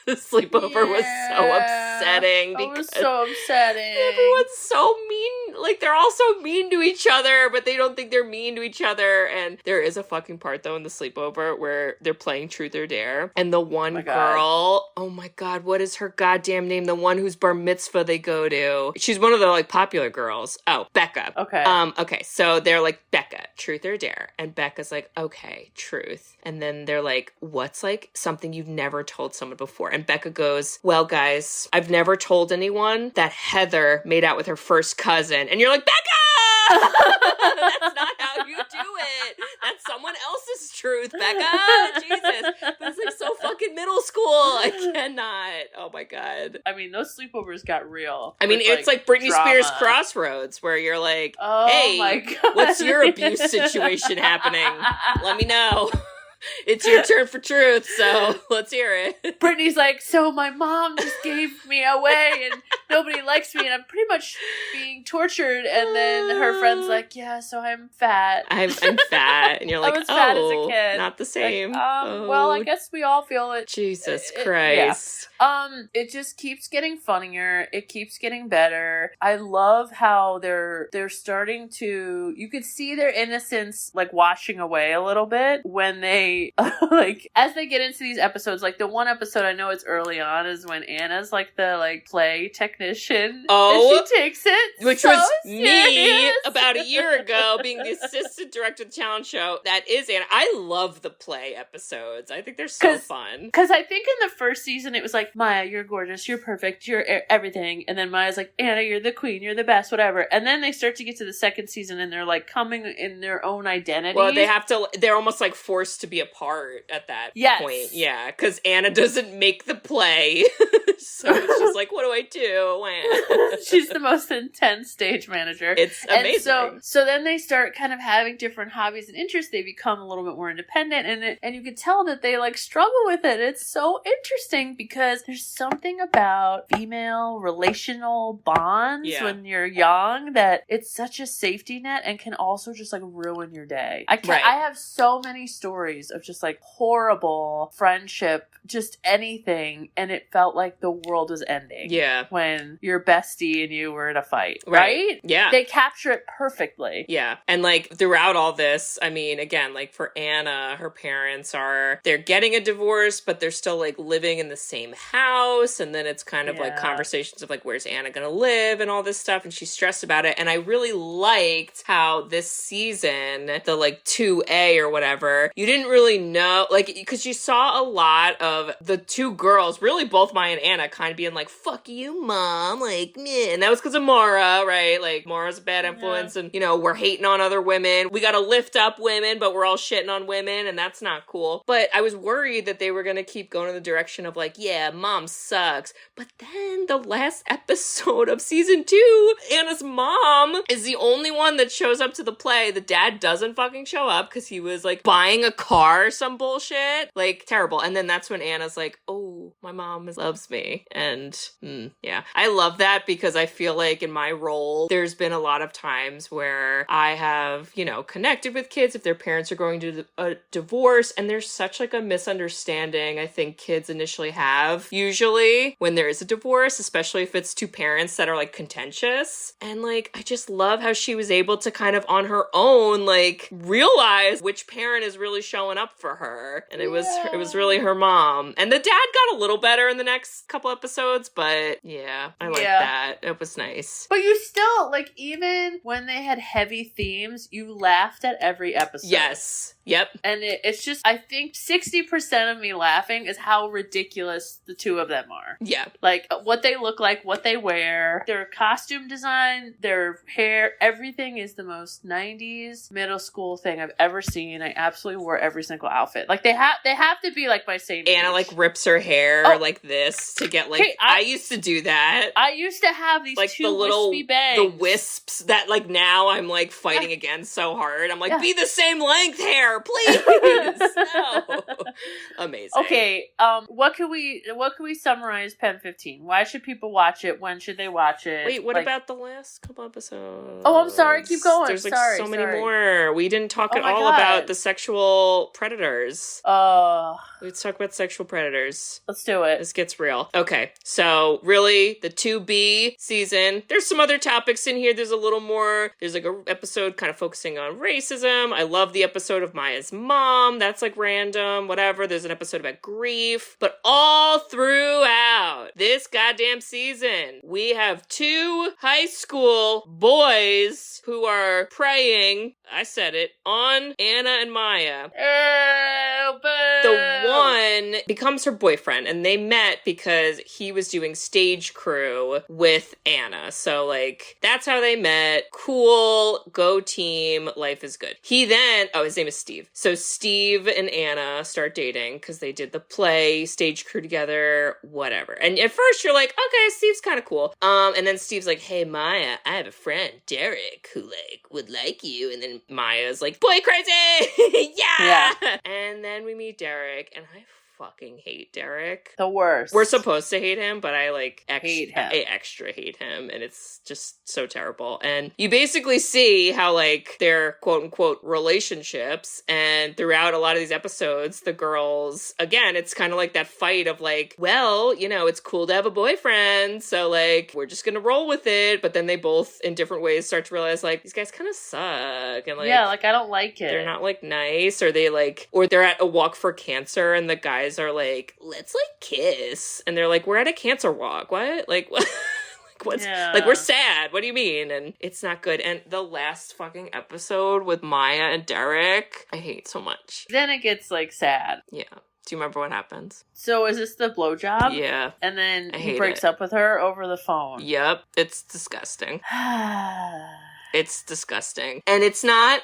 The sleepover was so upsetting. It was so upsetting. Everyone's so mean. Like, they're all so mean to each other, but they don't think they're mean to each other. And there is a fucking part, though, in the sleepover where they're playing Truth or Dare. And the one girl, oh my God, what is her goddamn name? The one whose bar mitzvah they go to. She's one of the, like, popular girls. Oh, Becca. Okay. Okay, so they're like, Becca, Truth or Dare? And Becca's like, okay, truth. And then they're like, what's, like, something you've never told someone before? And Becca goes, well, guys, I've never told anyone that Heather made out with her first cousin. And you're like, Becca! That's not how you do it. That's someone else's truth, Becca. Jesus. That's like so fucking middle school. I cannot. Oh my God. I mean, those sleepovers got real. I mean, it's like Britney drama. Spears Crossroads, where you're like, hey, my God. what's your abuse situation happening? Let me know. It's your turn for truth, so let's hear it. Brittany's like, so my mom just gave me away and nobody likes me and I'm pretty much being tortured. And then her friend's like, yeah, so I'm fat. I'm fat. And you're like, I was fat as a kid. Not the same. Like, well, I guess we all feel it. Jesus Christ. Yeah. It just keeps getting funnier. It keeps getting better. I love how they're starting to, you could see their innocence like washing away a little bit when they like as they get into these episodes. Like the one episode I know it's early on is when Anna's like the like play technician. Oh, and she takes it, which so was serious. Me about a year ago, being the assistant director of the talent show. That is Anna. I love the play episodes. I think they're so fun. Because I think in the first season it was like, Maya, you're gorgeous, you're perfect, you're everything, and then Maya's like, Anna, you're the queen, you're the best, whatever. And then they start to get to the second season and they're like coming in their own identity. Well, they're almost like forced to be apart at that point. Yeah, because Anna doesn't make the play. So it's just like, what do I do? She's the most intense stage manager. It's amazing. And so then they start kind of having different hobbies and interests. They become a little bit more independent, and you can tell that they like struggle with it. It's so interesting because there's something about female relational bonds when you're young that it's such a safety net and can also just like ruin your day. I have so many stories of just like horrible friendship, just anything, and it felt like the world was ending. Yeah. When your bestie and you were in a fight. Right? Yeah. They capture it perfectly. Yeah. And like throughout all this, I mean, again, like for Anna, her parents they're getting a divorce, but they're still like living in the same house. And then it's kind of like conversations of like, where's Anna gonna live and all this stuff. And she's stressed about it. And I really liked how this season, the like 2A or whatever, you didn't really know, like, because you saw a lot of the two girls, really both Maya and Anna, kind of being like, fuck you, mom, like, meh. And that was because of Mara, right? Like, Mara's a bad influence, and, you know, we're hating on other women. We gotta lift up women, but we're all shitting on women, and that's not cool. But I was worried that they were gonna keep going in the direction of, like, yeah, mom sucks. But then the last episode of season 2, Anna's mom is the only one that shows up to the play. The dad doesn't fucking show up because he was, like, buying a car or some bullshit. Like, terrible. And then that's when Anna's like, oh, my mom loves me. And, yeah. I love that because I feel like in my role, there's been a lot of times where I have, you know, connected with kids if their parents are going to a divorce, and there's such, like, a misunderstanding I think kids initially have, usually, when there is a divorce, especially if it's two parents that are, like, contentious. And, like, I just love how she was able to kind of on her own, like, realize which parent is really showing up for her. And it was really her mom. And the dad got a little better in the next couple episodes, but yeah, I like that. It was nice. But you still, like, even when they had heavy themes, you laughed at every episode. Yes. Yep. And it's just, I think 60% of me laughing is how ridiculous the two of them are. Yeah. Like, what they look like, what they wear, their costume design, their hair, everything is the most 90s middle school thing I've ever seen. I absolutely wore every single outfit. Like, they have to be, like, my same Anna, age. like, rips her hair like this to get, like, I used to do that. I used to have these like, two the little, wispy bangs. the wisps that, like, now I'm, like, fighting against so hard. I'm like, be the same length hair, please. No. Amazing. Okay, what can we summarize Pen15? Why should people watch it? When should they watch it? Wait, what about the last couple episodes? Oh, I'm sorry. Keep going. There's like so many more. We didn't talk at all about the sexual predators. Let's talk about sexual predators. Let's do it. This gets real. Okay, so really, the 2B season, there's some other topics in here. There's a little more. There's like an episode kind of focusing on racism. I love the episode of Maya's mom. That's like random, whatever. There's an episode about grief. But all throughout this goddamn season, we have two high school boys who are praying I said it, on Anna and Maya. Oh, boo! The one becomes her boyfriend, and they met because he was doing stage crew with Anna. So, like, that's how they met. Cool, go team, life is good. He then, his name is Steve. So Steve and Anna start dating because they did the play, stage crew together, whatever. And at first you're like, okay, Steve's kind of cool. And then Steve's like, hey, Maya, I have a friend, Derek, who, like, would like you. And then Maya's like, boy crazy! yeah! And then we meet Derek, and I fucking hate Derek. The worst. We're supposed to hate him, but I like hate him. I extra hate him, and it's just so terrible. And you basically see how like their quote unquote relationships, and throughout a lot of these episodes, the girls, again, it's kind of like that fight of like, well, you know, it's cool to have a boyfriend, so like we're just gonna roll with it. But then they both in different ways start to realize like these guys kind of suck, and like like I don't like it. They're not like nice, or they're at a walk for cancer, and the guys are like, let's like kiss, and they're like, we're at a cancer walk. What? Like what? Like we're sad. What do you mean? And it's not good. And the last fucking episode with Maya and Derek, I hate so much. Then it gets like sad. Yeah. Do you remember what happens? So is this the blowjob? Yeah. And then he breaks up with her over the phone. Yep. It's disgusting. It's disgusting. And it's not...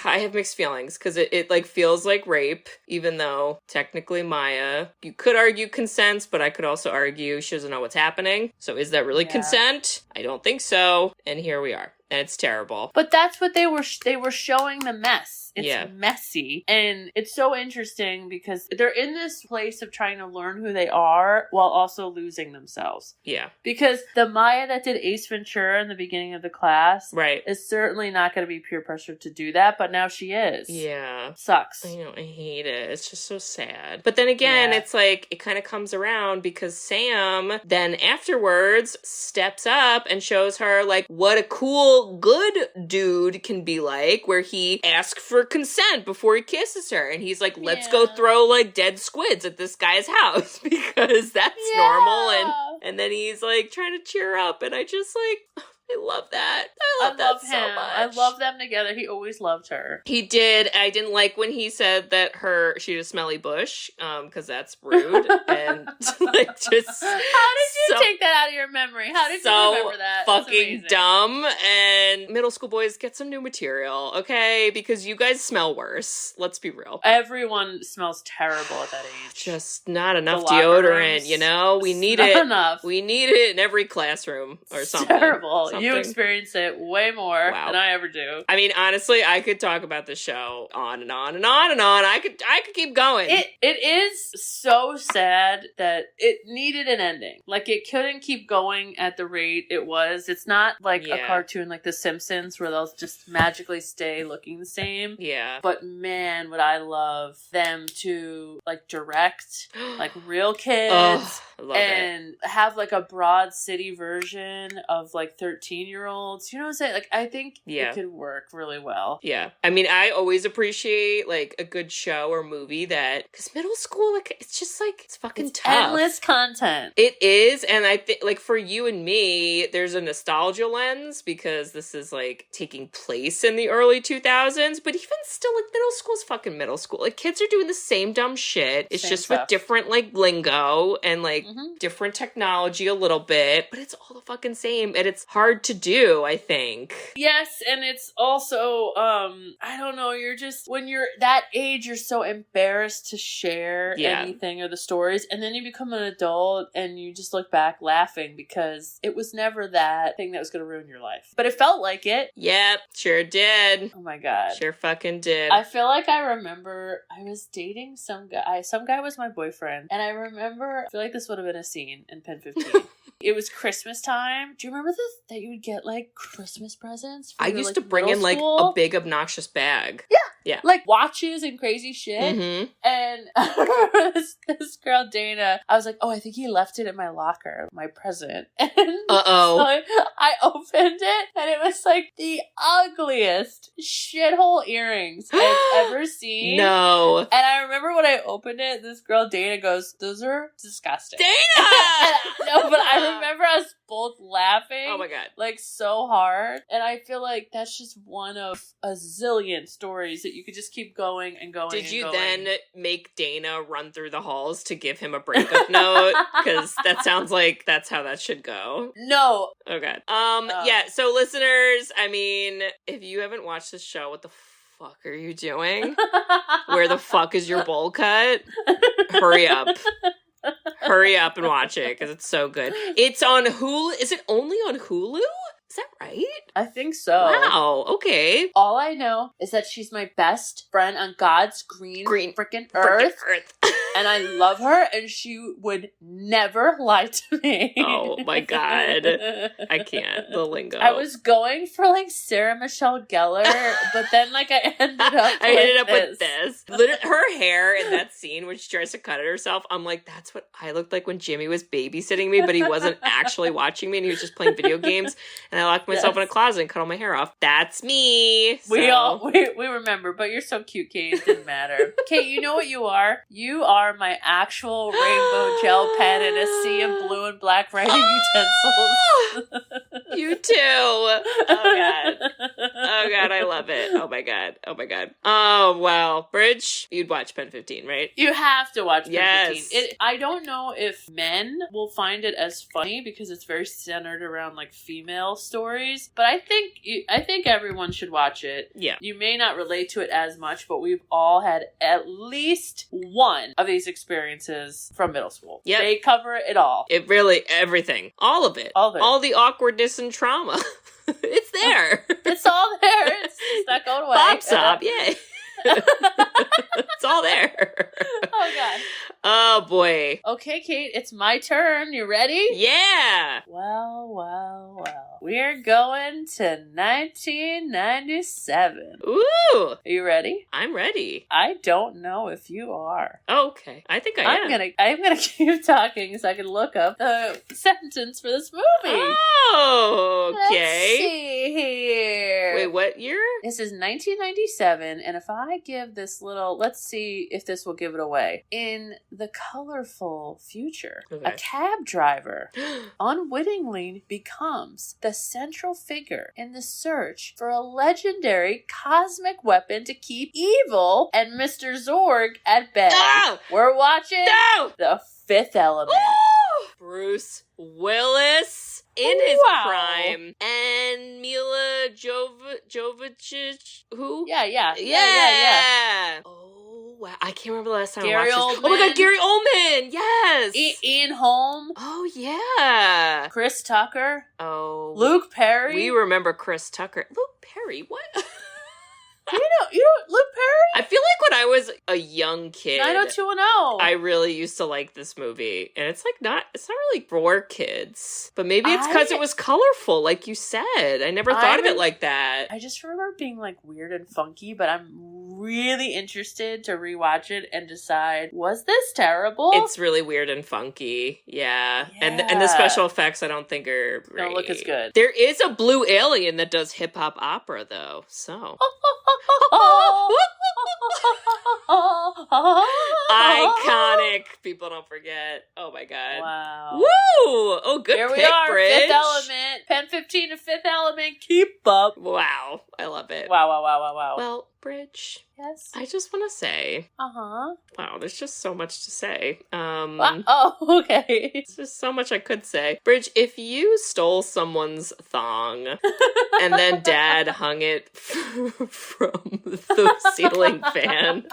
I have mixed feelings because it like feels like rape, even though technically Maya, you could argue consents, but I could also argue she doesn't know what's happening. So is that really consent? I don't think so. And here we are. And it's terrible. But that's what they were showing the mess. It's messy. And it's so interesting because they're in this place of trying to learn who they are while also losing themselves. Yeah. Because the Maya that did Ace Ventura in the beginning of the class is certainly not going to be peer pressure to do that, but now she is. Yeah. Sucks. I know, I hate it. It's just so sad. But then again, it's like, it kind of comes around because Sam then afterwards steps up and shows her like what a cool, good dude can be like, where he asks for consent before he kisses her, and he's like, let's go throw like dead squids at this guy's house because that's normal. And then he's like trying to cheer her up, and I just like, I love that. I love that so much. I love them together. He always loved her. He did. I didn't like when he said that she had a smelly bush, because that's rude. And like just how did you take that out of your memory? How did you remember that? Fucking dumb. And middle school boys, get some new material, okay? Because you guys smell worse. Let's be real. Everyone smells terrible at that age. Just not enough deodorant, you know? We need it. Enough. We need it in every classroom or something. Terrible. You experience it way more than I ever do. I mean, honestly, I could talk about the show on and on and on and on. I could keep going. It is so sad that it needed an ending. Like, it couldn't keep going at the rate it was. It's not like a cartoon like The Simpsons where they'll just magically stay looking the same. Yeah. But man, would I love them to like direct like real kids and have like a Broad City version of like 13-year-olds. You know what I'm saying? Like, I think it could work really well. Yeah. I mean, I always appreciate like a good show or movie that, because middle school, like, it's just like, it's fucking tough. Endless content. It is. And I think like for you and me, there's a nostalgia lens because this is like taking place in the early 2000s. But even still, like, middle school's fucking middle school. Like, kids are doing the same dumb shit. It's just with different like lingo and like different technology a little bit, but it's all the fucking same. And it's hard to do, I think. Yes, and it's also, I don't know, you're just, when you're that age, you're so embarrassed to share anything or the stories, and then you become an adult and you just look back laughing because it was never that thing that was going to ruin your life. But it felt like it. Yep, sure did. Oh my god. Sure fucking did. I feel like I remember I was dating some guy. Some guy was my boyfriend, and I feel like this would have been a scene in Pen15. It was Christmas time. Do you remember this? That you would get like Christmas presents? I used to bring in like a big obnoxious bag. Yeah. Yeah. Like watches and crazy shit. Mm-hmm. And I remember this girl, Dana, I was like, oh, I think he left it in my locker, my present. And Uh-oh. so I opened it, and it was like the ugliest shithole earrings I've ever seen. No. And I remember when I opened it, this girl, Dana, goes, those are disgusting. Dana! No, but I remember us both laughing. Oh my God. Like, so hard. And I feel like that's just one of a zillion stories that you could just keep going and going. Did and you going. then make Dana run through the halls to give him a breakup note? Because that sounds like that's how that should go. No. Oh God. Yeah, so listeners, I mean, if you haven't watched this show, what the fuck are you doing? Where the fuck is your bowl cut? Hurry up. Hurry up and watch it, because it's so good. It's on Hulu. Is it only on Hulu? Is that right? I think so. Wow, okay. All I know is that she's my best friend on God's green freaking earth. And I love her, and she would never lie to me. Oh my God. I can't. The lingo. I was going for like Sarah Michelle Gellar, but then like I ended up with this. Her hair in that scene when she tries to cut it herself, I'm like, that's what I looked like when Jimmy was babysitting me, but he wasn't actually watching me and he was just playing video games, and I locked myself in a closet and cut all my hair off. That's me. So. We remember, but you're so cute, Kate. It didn't matter. Kate, you know what you are? You are my actual rainbow gel pen in a sea of blue and black writing utensils. You too. Oh God. Oh God, I love it. Oh my God. Oh my God. Oh wow. Bridge, you'd watch Pen15, right? You have to watch Pen15. Yes. I don't know if men will find it as funny because it's very centered around like female stories, but I think everyone should watch it. Yeah. You may not relate to it as much, but we've all had at least one of these experiences from middle school. Yep. They cover it all. It really, everything. All of it. All of it. All the awkwardness and trauma. It's there. It's all there. It's not going away. Bob Sob, yay. It's all there. Oh God. Oh boy. Okay, Kate, it's my turn. You ready? Yeah. Well. We're going to 1997. Ooh. Are you ready? I'm ready. I don't know if you are. Okay. I think I am. I'm gonna keep talking so I can look up the sentence for this movie. Oh, okay. Let's see here. Wait, what year? This is 1997, and if I give this little, let's see if this will give it away. In the colorful future, Okay. a cab driver unwittingly becomes the central figure in the search for a legendary cosmic weapon to keep evil and Mr. Zorg at bay. No! We're watching No! The Fifth Element. Ooh! Bruce Willis in his Wow. prime, and Mila Jovovich, who? Yeah. Oh wow, I can't remember the last time Gary I watched this. Oldman. Oh my God, Gary Oldman, yes. Ian Holm. Oh yeah. Chris Tucker. Oh, Luke Perry. we remember Chris Tucker. Luke Perry, what? You know Luke Perry? I feel like when I was a young kid, 90210. I really used to like this movie, and it's not really for kids, but maybe it's because it was colorful, like you said. I never thought of it like that. I just remember it being like weird and funky, but I'm really interested to rewatch it and decide, was this terrible? It's really weird and funky, yeah. And the special effects I don't think are great. Don't look as good. There is a blue alien that does hip hop opera though, so iconic. People don't forget. Oh my God. Wow. Woo! Oh, good Here pick, we are, Bridge. Fifth Element. Pen15 to Fifth Element. Keep up. Wow. I love it. Wow. Well, Bridge, Yes. I just want to say, Uh-huh. wow, there's just so much to say. Oh, okay. There's just so much I could say. Bridge, if you stole someone's thong and then Dad hung it from the ceiling fan,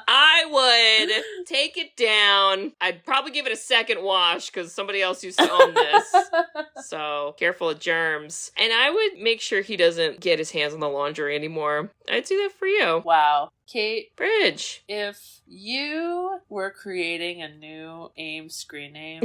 I would take it down. I'd probably give it a second wash because somebody else used to own this. So careful of germs. And I would make sure he doesn't get his hands on the laundry anymore. I'd do that for you. Wow. Kate, Bridge. if you were creating a new AIM screen name,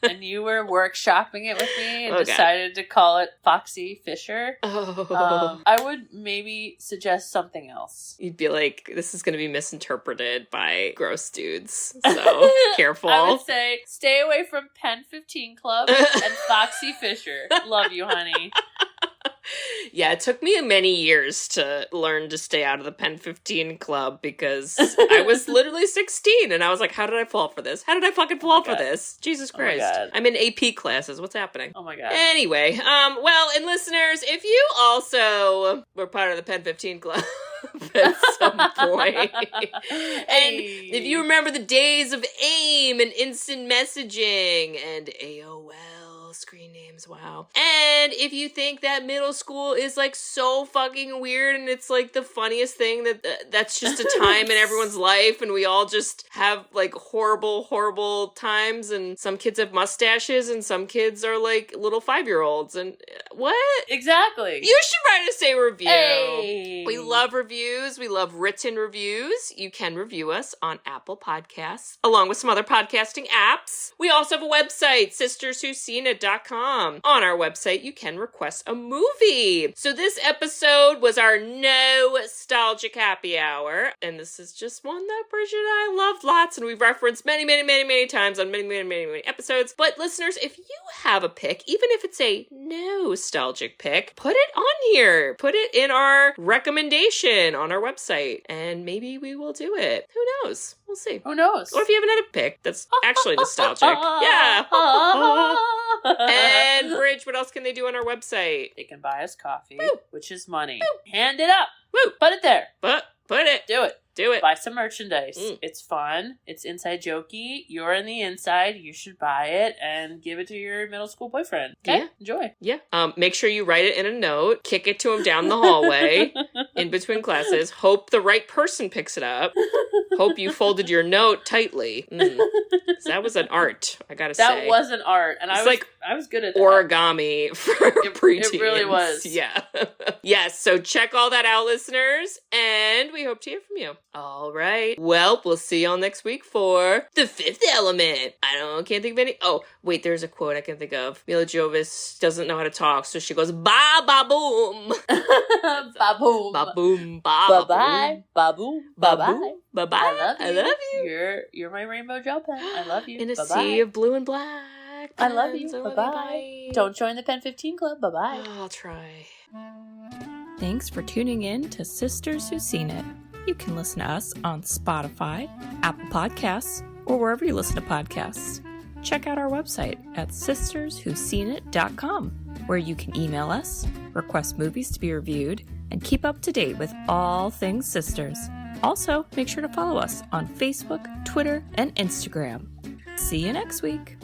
and you were workshopping it with me and decided to call it Foxy Fisher, I would maybe suggest something else. You'd be like, this is going to be misinterpreted by gross dudes, so careful. I would say, stay away from Pen15 Club and Foxy Fisher. Love you, honey. Yeah, it took me many years to learn to stay out of the Pen15 Club because I was literally 16 and I was like, how did I fall for this? How did I fucking fall for this? Jesus Christ. I'm in AP classes. What's happening? Oh my God. Anyway, well, and listeners, if you also were part of the Pen15 Club at some point, and if you remember the days of AIM and instant messaging and AOL, screen names, wow. And if you think that middle school is like so fucking weird and it's like the funniest thing that's just a time in everyone's life and we all just have like horrible times and some kids have mustaches and some kids are like little 5-year-olds and what? Exactly. You should write us a review. Hey. We love reviews. We love written reviews. You can review us on Apple Podcasts along with some other podcasting apps. We also have a website, sisterswhoseenit.com. On our website, you can request a movie. So this episode was our nostalgic happy hour, and this is just one that Bridget and I loved lots, and we've referenced many times on many episodes. But listeners, if you have a pick, even if it's a nostalgic pick, put it on here. Put it in our recommendation on our website, and maybe we will do it. Who knows? We'll see. Who knows? Or if you have another pick that's actually nostalgic. Yeah. And Bridge, what else can they do on our website? They can buy us coffee, Woo. which is money. Woo. Hand it up. Woo. Put it there. Put it. Do it. Do it. Buy some merchandise. It's fun. It's inside jokey. You're in the inside. You should buy it and give it to your middle school boyfriend. Okay? Yeah. Enjoy. Yeah. Make sure you write it in a note. Kick it to him down the hallway in between classes. Hope the right person picks it up. Hope you folded your note tightly. That was an art, I gotta say. That was an art. And I was good at that. Origami for preteens. It really was. Yeah. Yes, so check all that out, listeners. And we hope to hear from you. All right. Well, we'll see y'all next week for The Fifth Element. Can't think of any. Oh, wait, there's a quote I can think of. Mila Jovovich doesn't know how to talk, so she goes, ba ba boom. Ba boom. Ba boom. Ba bye. Ba boom. Bye bye. Bye bye. I love you. You're my rainbow gel pen. I love you. In a Bye-bye. sea of blue and black. I love you. Bye Bye-bye. Don't join the Pen15 Club. Bye-bye. I'll try. Thanks for tuning in to Sisters Who Seen It. You can listen to us on Spotify, Apple Podcasts, or wherever you listen to podcasts. Check out our website at sisterswhoseenit.com, where you can email us, request movies to be reviewed, and keep up to date with all things sisters. Also, make sure to follow us on Facebook, Twitter, and Instagram. See you next week.